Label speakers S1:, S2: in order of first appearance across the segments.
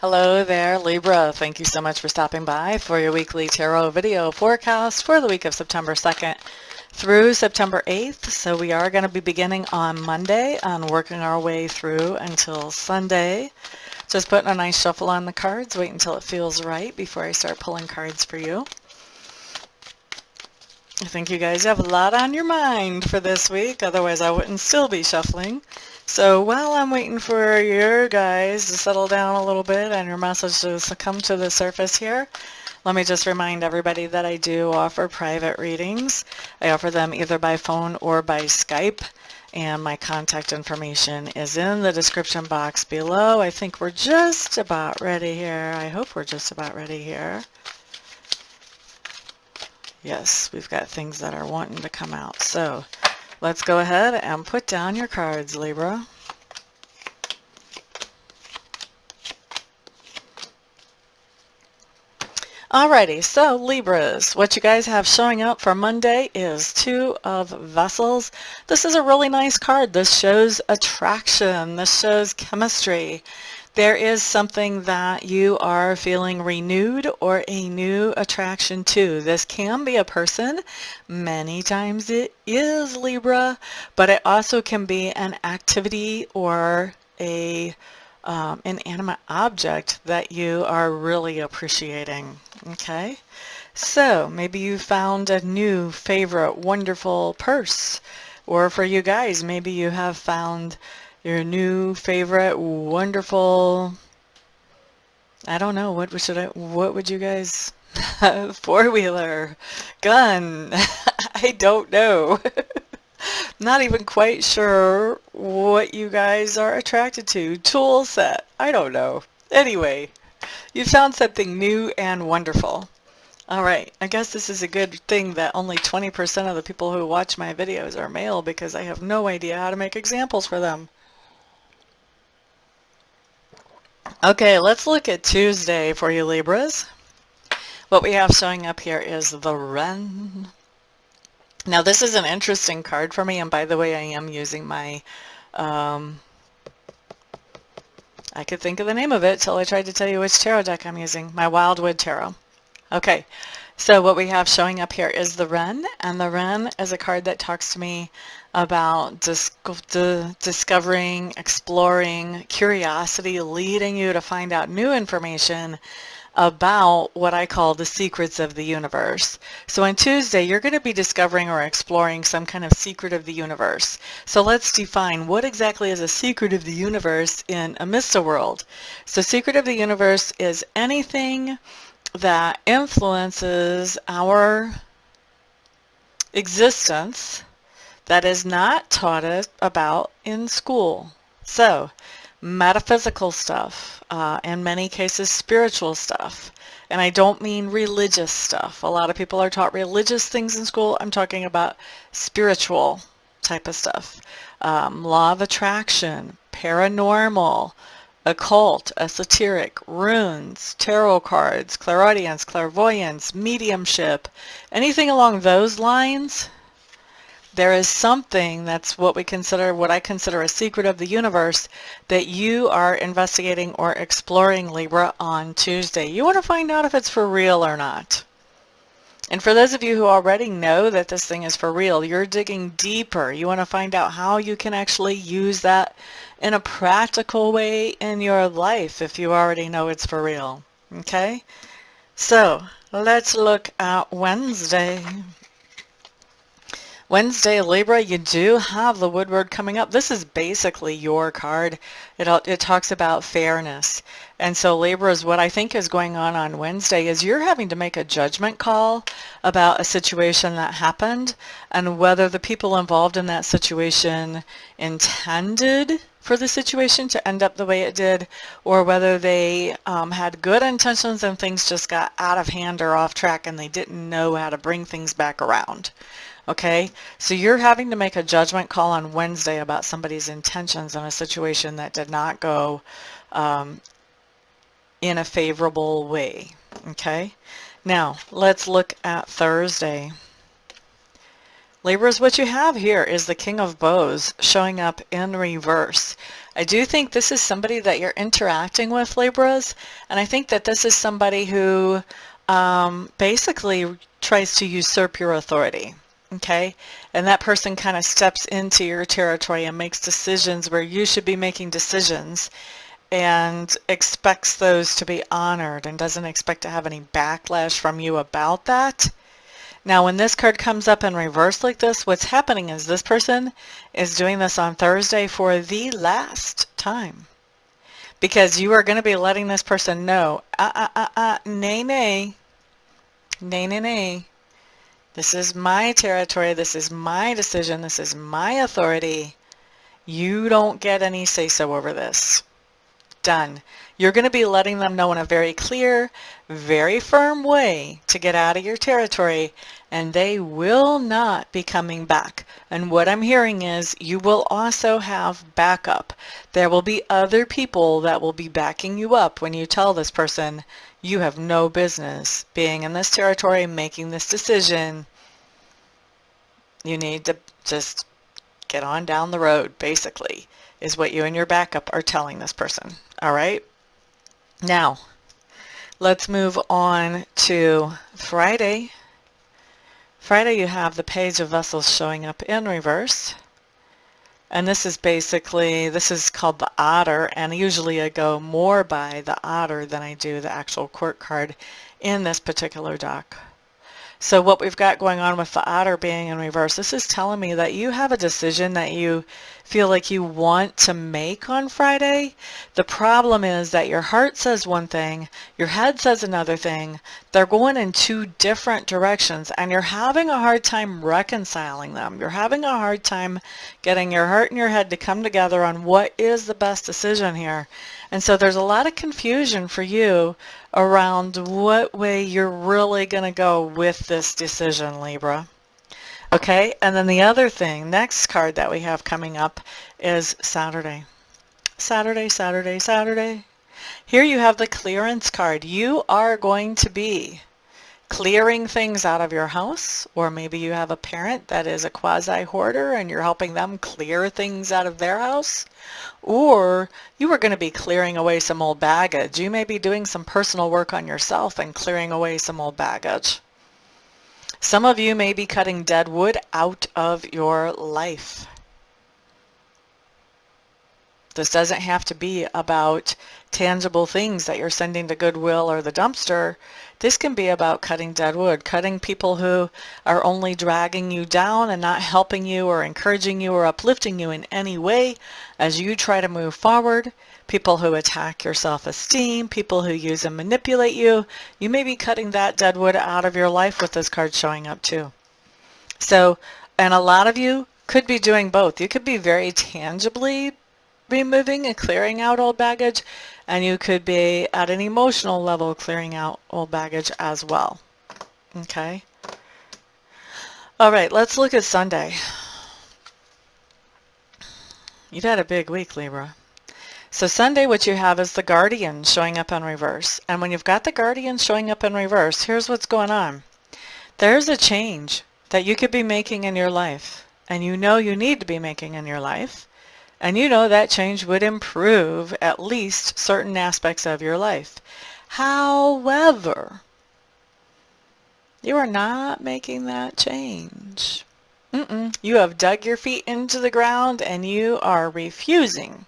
S1: Hello there, Libra. Thank you so much for stopping by for your weekly tarot video forecast for the week of September 2nd through September 8th. So we are going to be beginning on Monday and working our way through until Sunday. Just putting a nice shuffle on the cards. Wait until it feels right before I start pulling cards for you. I think you guys have a lot on your mind for this week, otherwise I wouldn't still be shuffling. So while I'm waiting for your guys to settle down a little bit and your messages to come to the surface here, let me just remind everybody that I do offer private readings. I offer them either by phone or by Skype, and my contact information is in the description box below. I think we're just about ready here. I hope we're just about ready here. Yes, we've got things that are wanting to come out. So let's go ahead and put down your cards, Libra. Alrighty, so Libras, what you guys have showing up for Monday is Two of Vessels. This is a really nice card. This shows attraction. This shows chemistry. There is something that you are feeling renewed or a new attraction to. This can be a person. Many times it is Libra, but it also can be an activity or an inanimate object that you are really appreciating. Okay, so maybe you found a new favorite wonderful purse, or for you guys, maybe you have found your new favorite wonderful, I don't know, what would you guys, four-wheeler, gun, I don't know. Not even quite sure what you guys are attracted to. Tool set, I don't know. Anyway, you found something new and wonderful. All right, I guess this is a good thing that only 20% of the people who watch my videos are male, because I have no idea how to make examples for them. Okay, let's look at Tuesday for you Libras. What we have showing up here is the Wren. Now this is an interesting card for me, and by the way, I am using my, I could think of the name of it till I tried to tell you which tarot deck I'm using, my Wildwood Tarot. Okay, so what we have showing up here is the Wren, and the Wren is a card that talks to me about discovering, exploring, curiosity, leading you to find out new information about what I call the secrets of the universe. So on Tuesday, you're going to be discovering or exploring some kind of secret of the universe. So let's define what exactly is a secret of the universe in Amista world. So secret of the universe is anything that influences our existence that is not taught about in school. So metaphysical stuff, in many cases spiritual stuff, and I don't mean religious stuff. A lot of people are taught religious things in school. I'm talking about spiritual type of stuff. Law of attraction, paranormal, occult, esoteric, runes, tarot cards, clairaudience, clairvoyance, mediumship, anything along those lines. There is something that's what I consider a secret of the universe that you are investigating or exploring, Libra, on Tuesday. You want to find out if it's for real or not. And for those of you who already know that this thing is for real, you're digging deeper. You want to find out how you can actually use that in a practical way in your life if you already know it's for real. Okay? So let's look at Wednesday. Wednesday, Libra, you do have the Woodward coming up. This is basically your card. It talks about fairness. And so Libras, what I think is going on Wednesday is you're having to make a judgment call about a situation that happened and whether the people involved in that situation intended for the situation to end up the way it did, or whether they had good intentions and things just got out of hand or off track and they didn't know how to bring things back around. Okay, so you're having to make a judgment call on Wednesday about somebody's intentions in a situation that did not go in a favorable way. Okay, now let's look at Thursday. Libras, what you have here is the King of Bows showing up in reverse. I do think this is somebody that you're interacting with, Libras, and I think that this is somebody who basically tries to usurp your authority, okay? And that person kind of steps into your territory and makes decisions where you should be making decisions and expects those to be honored and doesn't expect to have any backlash from you about that. Now, when this card comes up in reverse like this, what's happening is this person is doing this on Thursday for the last time. Because you are going to be letting this person know, nay, nay, nay, nay, nay. This is my territory. This is my decision. This is my authority. You don't get any say-so over this. Done. You're going to be letting them know in a very clear, very firm way to get out of your territory, and they will not be coming back. And what I'm hearing is you will also have backup. There will be other people that will be backing you up when you tell this person you have no business being in this territory, making this decision. You need to just get on down the road, basically, is what you and your backup are telling this person. All right? Now, let's move on to Friday. Friday, you have the Page of Vessels showing up in reverse. And this is basically, this is called the Otter, and usually I go more by the Otter than I do the actual court card in this particular deck. So what we've got going on with the Otter being in reverse, this is telling me that you have a decision that you feel like you want to make on Friday. The problem is that your heart says one thing, your head says another thing. They're going in two different directions, and you're having a hard time reconciling them. You're having a hard time getting your heart and your head to come together on what is the best decision here. And so there's a lot of confusion for you around what way you're really going to go with this decision, Libra. Okay, and then the other thing, next card that we have coming up is Saturday. Saturday, Saturday, Saturday. Here you have the clearance card. You are going to be clearing things out of your house, or maybe you have a parent that is a quasi-hoarder and you're helping them clear things out of their house, or you are going to be clearing away some old baggage. You may be doing some personal work on yourself and clearing away some old baggage. Some of you may be cutting dead wood out of your life. This doesn't have to be about tangible things that you're sending to Goodwill or the dumpster. This can be about cutting dead wood, cutting people who are only dragging you down and not helping you or encouraging you or uplifting you in any way as you try to move forward. People who attack your self-esteem, people who use and manipulate you. You may be cutting that dead wood out of your life with this card showing up too. So, and a lot of you could be doing both. You could be very tangibly removing and clearing out old baggage, and you could be at an emotional level clearing out old baggage as well. Okay? All right, let's look at Sunday. You've had a big week, Libra. So Sunday, what you have is the Guardian showing up in reverse. And when you've got the Guardian showing up in reverse, here's what's going on. There's a change that you could be making in your life, and you know you need to be making in your life. And you know that change would improve at least certain aspects of your life. However, you are not making that change. You have dug your feet into the ground and you are refusing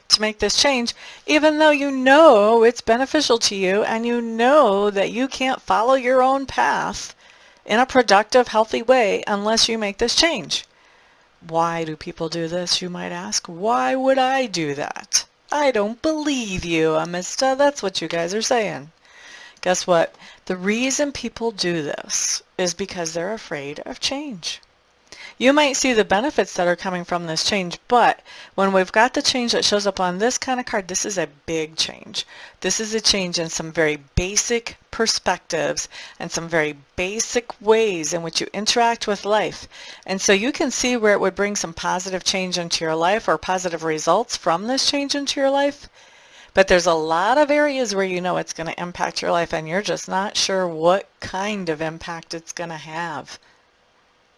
S1: to make this change, even though you know it's beneficial to you and you know that you can't follow your own path in a productive, healthy way unless you make this change. Why do people do this, you might ask? Why would I do that? I don't believe you, Amista. That's what you guys are saying. Guess what? The reason people do this is because they're afraid of change. You might see the benefits that are coming from this change, but when we've got the change that shows up on this kind of card, this is a big change. This is a change in some very basic perspectives and some very basic ways in which you interact with life. And so you can see where it would bring some positive change into your life or positive results from this change into your life. But there's a lot of areas where you know it's going to impact your life and you're just not sure what kind of impact it's going to have.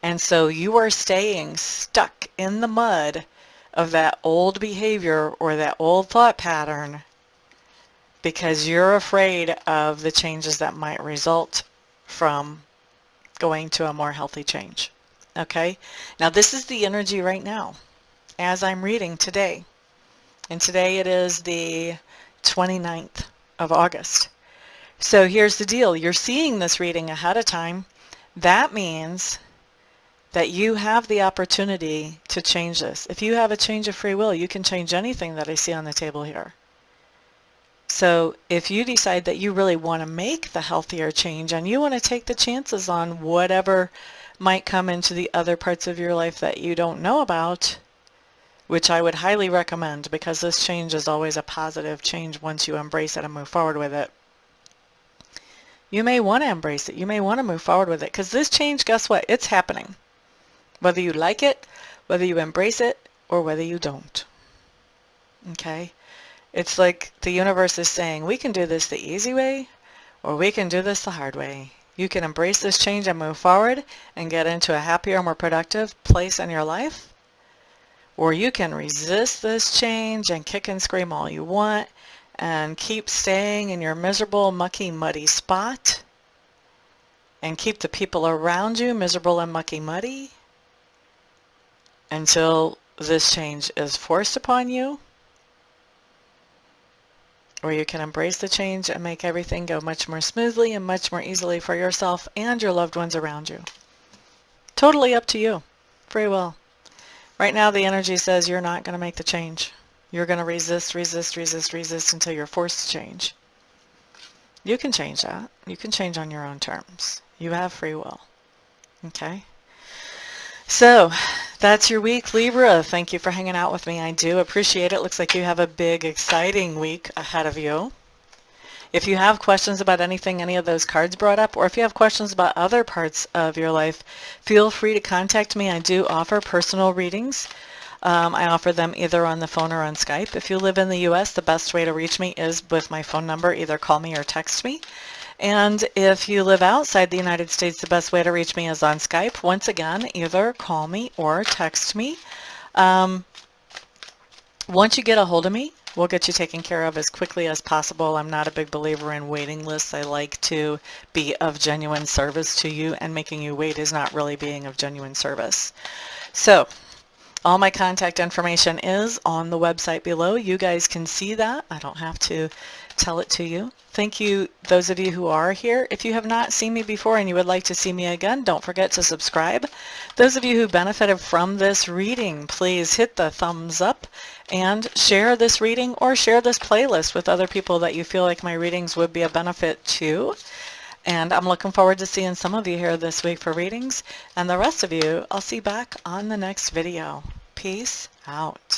S1: And so you are staying stuck in the mud of that old behavior or that old thought pattern because you're afraid of the changes that might result from going to a more healthy change. Okay? Now this is the energy right now as I'm reading today. And today it is the 29th of August. So here's the deal. You're seeing this reading ahead of time. That means that you have the opportunity to change this. If you have a change of free will, you can change anything that I see on the table here. So if you decide that you really want to make the healthier change and you want to take the chances on whatever might come into the other parts of your life that you don't know about, which I would highly recommend because this change is always a positive change once you embrace it and move forward with it. You may want to embrace it. You may want to move forward with it because this change, guess what? It's happening. Whether you like it, whether you embrace it, or whether you don't. Okay? It's like the universe is saying, we can do this the easy way, or we can do this the hard way. You can embrace this change and move forward and get into a happier, more productive place in your life, or you can resist this change and kick and scream all you want and keep staying in your miserable, mucky, muddy spot and keep the people around you miserable and mucky, muddy until this change is forced upon you. Or you can embrace the change and make everything go much more smoothly and much more easily for yourself and your loved ones around you. Totally up to you. Free will. Right now the energy says you're not going to make the change. You're going to resist until you're forced to change. You can change that. You can change on your own terms. You have free will. Okay? So, that's your week, Libra. Thank you for hanging out with me. I do appreciate it. Looks like you have a big, exciting week ahead of you. If you have questions about anything any of those cards brought up, or if you have questions about other parts of your life, feel free to contact me. I do offer personal readings. I offer them either on the phone or on Skype. If you live in the U.S., the best way to reach me is with my phone number. Either call me or text me. And if you live outside the United States, the best way to reach me is on Skype. Once again, either call me or text me. Once you get a hold of me, we'll get you taken care of as quickly as possible. I'm not a big believer in waiting lists. I like to be of genuine service to you, and making you wait is not really being of genuine service. So, all my contact information is on the website below. You guys can see that. I don't have to tell it to you. Thank you, those of you who are here. If you have not seen me before and you would like to see me again, don't forget to subscribe. Those of you who benefited from this reading, please hit the thumbs up and share this reading or share this playlist with other people that you feel like my readings would be a benefit to. And I'm looking forward to seeing some of you here this week for readings. And the rest of you, I'll see back on the next video. Peace out.